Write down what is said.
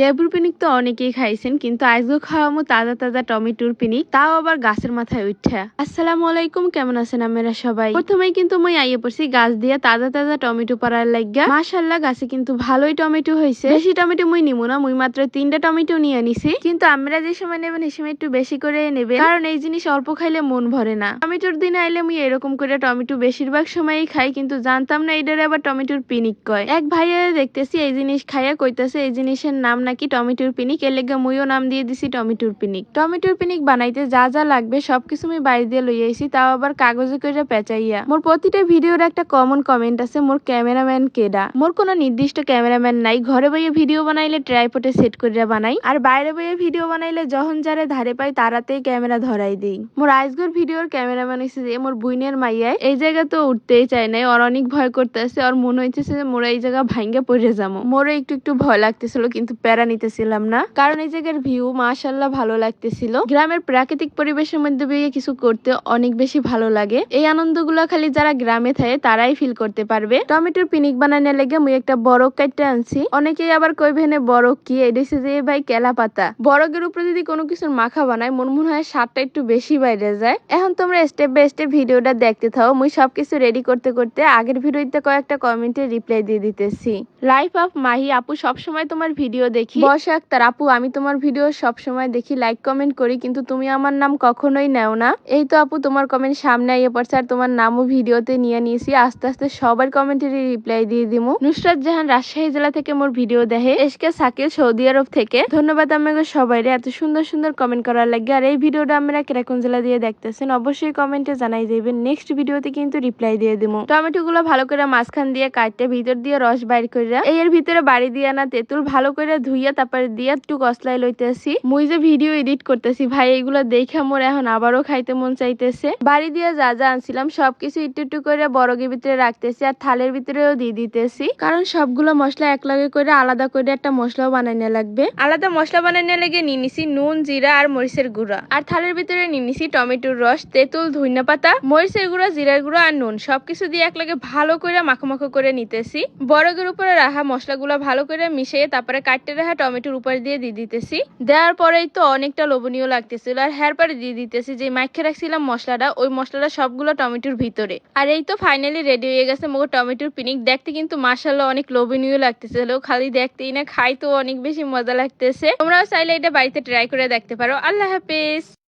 লেবুর পিনিক তো অনেকেই খাইছেন, কিন্তু আজকে খাওয়ামো তাজা তাজা টমেটোর পিনিক, তাও আবার গাছের মাথায় উঠা। আসসালামু আলাইকুম, কেমন আছেন আপনারা সবাই? প্রথমেই কিন্তু মই আইয়ে পড়ছি গাছ দিয়ে তাজা তাজা টমেটো পাড়ার লাগিয়া। মাশাআল্লাহ, গাছে কিন্তু ভালোই টমেটো হয়েছে। বেশি টমেটো মুই নিবো না, মুই মাত্র 3টা টমেটো নিয়ে নিছি। কিন্তু আমরা যে সময় নেবেন এই সময় একটু বেশি করে নেবেন, কারণ এই জিনিস অল্প খাইলে মন ভরে না। টমেটোর দিন আইলে মুই এরকম করে টমেটো বেশিরভাগ সময়ই খাই, কিন্তু জানতাম না এটারে আবার টমেটোর পিনিক কয়। এক ভাইয়া দেখতেছি এই জিনিস খাইয়া কইতাছে এই জিনিসের নাম নাকি টমেটোর পিনিক, এর লেগে মুইও নাম দিয়ে দিছি টমেটোর পিনিক। টমেটোর পিনিক বানাইতে যা যা লাগবে সবকিছু আমি বাইরে দিয়ে লই আইছি, তাও আবার কাগজে করে পেঁচাইয়া। মোর প্রতিটা ভিডিওর একটা কমন কমেন্ট আছে, মোর ক্যামেরাম্যান কেডা। মোর কোনো নির্দিষ্ট ক্যামেরাম্যান নাই। ঘরে বইয়ে ভিডিও বানাইলে ট্রাইপডে সেট করিয়া বানাই, আর বাইরে বইয়ে ভিডিও বানাইলে যখন যারে ধারে পাই তারাতেই ক্যামেরা ধরাই দেই। মোর আজকের ভিডিওর ক্যামেরাম্যান হইছে যে মোর বুইনের মাইয়ায়। এই জায়গা তো উঠতেই চায় নাই, ওর অনেক ভয় করতেছে। ওর মনে হইতেছে যে মোরা এই জায়গা ভাঙ্গে পড়ে যাবো। মোরও একটু একটু ভয় লাগতেছিল, কিন্তু প্যারা নিতেছিলাম না, কারণ এই জায়গার ভিউ মাশাআল্লাহ ভালো লাগতেছিল। গ্রামের প্রাকৃতিক পরিবেশের মধ্যে দিয়ে কিছু করতে অনেক বেশি ভালো লাগে। এই আনন্দগুলো খালি যারা গ্রামে থাকে তারাই ফিল করতে পারবে। টমেটোর পিনিক বানানোর লেগে মুই একটা বরক কাটতে আনছি। অনেকেই আবার কইবেনে বরক কি, এটা হচ্ছে যে ভাই কেলা পাতা। বরকের উপরে যদি কোনো কিছুর মাখা বানায় মনে হয় স্বাদটা একটু বেশি বাইরে যায়। এখন তোমরা স্টেপ বাই স্টেপ ভিডিওটা দেখতে থাও। মুই সবকিছু রেডি করতে করতে আগের ভিডিওতে কয়েকটা কমেন্টে রিপ্লাই দিয়ে দিতেছি। লাইফ অফ মাহি আপু, সবসময় তোমার ভিডিও দেখি। বর্ষা আক্তার আপু, আমি তোমার ভিডিও সবসময় দেখি, লাইক কমেন্ট করি, কিন্তু তুমি আমার নাম কখনোই নেও না। এই তো আপু, তোমার কমেন্ট সামনে আইয়ে পড়ছে, আর তোমার নামও ভিডিওতে নিয়ে নিয়েছি। আস্তে আস্তে সবার কমেন্টের রিপ্লাই দিয়ে দিমু। নুসরাত জাহান রাজশাহী জেলা থেকে মোর ভিডিও দেখে। এসকে সাকিল সৌদি আরব থেকে। ধন্যবাদ আমাকে সবাইরে এত সুন্দর সুন্দর কমেন্ট করার লাগে। আর এই ভিডিওটা আমরা কিরকম জেলা দিয়ে দেখতেছেন অবশ্যই কমেন্টে জানাই যাবেন। নেক্সট ভিডিওতে কিন্তু রিপ্লাই দিয়ে দিমু। টমেটো গুলো ভালো করে মাঝখান দিয়ে কাটতে ভিতর দিয়ে রস বাইর কইরা এর ভিতরে বাড়ি দিয়া না তেঁতুল ভালো করে ধুইয়া তারপরে দিয়া একটু কসলাই লইতেছি। মুই যে ভিডিও এডিট করতেছি ভাই, এগুলো দেখে মোর এখন আবারও খাইতে মন চাইতেছে। বাড়ি দিয়ে যা যা আনছিলাম সবকিছু একটু একটু করে বরগের ভিতরে রাখতেছি, আর থালের ভিতরেও দিয়ে দিতেছি, কারণ সবগুলো মশলা একলগে করে আলাদা করে একটা মশলাও বানাইতে লাগবে। আলাদা মশলা বানাইতে লেগে নিয়ে নিছি নুন, জিরা আর মরিচের গুঁড়া। আর থালের ভিতরে নিয়ে নিছি টমেটোর রস, তেঁতুল, ধইনা পাতা, মরিচের গুঁড়া, জিরার গুঁড়া আর নুন। সবকিছু দিয়ে একলগে ভালো করে মাখো মাখো করে নিতেছি। বরগের উপরে রাখা মশলাগুলো ভালো করে মিশিয়ে তারপরে কাটতে রাখা টমেটোর উপর দিয়ে দিতেছি। দেওয়ার পরেই তো অনেকটা লোভনীয় লাগতেছিল। আর হ্যার পরে দিয়ে দিতেছি যে মাইখে রাখছিলাম মশলাটা, ওই মশলাটা সবগুলো টমেটোর ভিতরে। আর এই তো ফাইনালি রেডি হয়ে গেছে মোগো টমেটোর পিনিক। দেখতে কিন্তু মাশাআল্লাহ অনেক লোভনীয় লাগতেছিল, খালি দেখতেই না খাইতেও অনেক বেশি মজা লাগতেছে। তোমরাও চাইলে এটা বাড়িতে ট্রাই করে দেখতে পারো। আল্লাহ হাফেজ।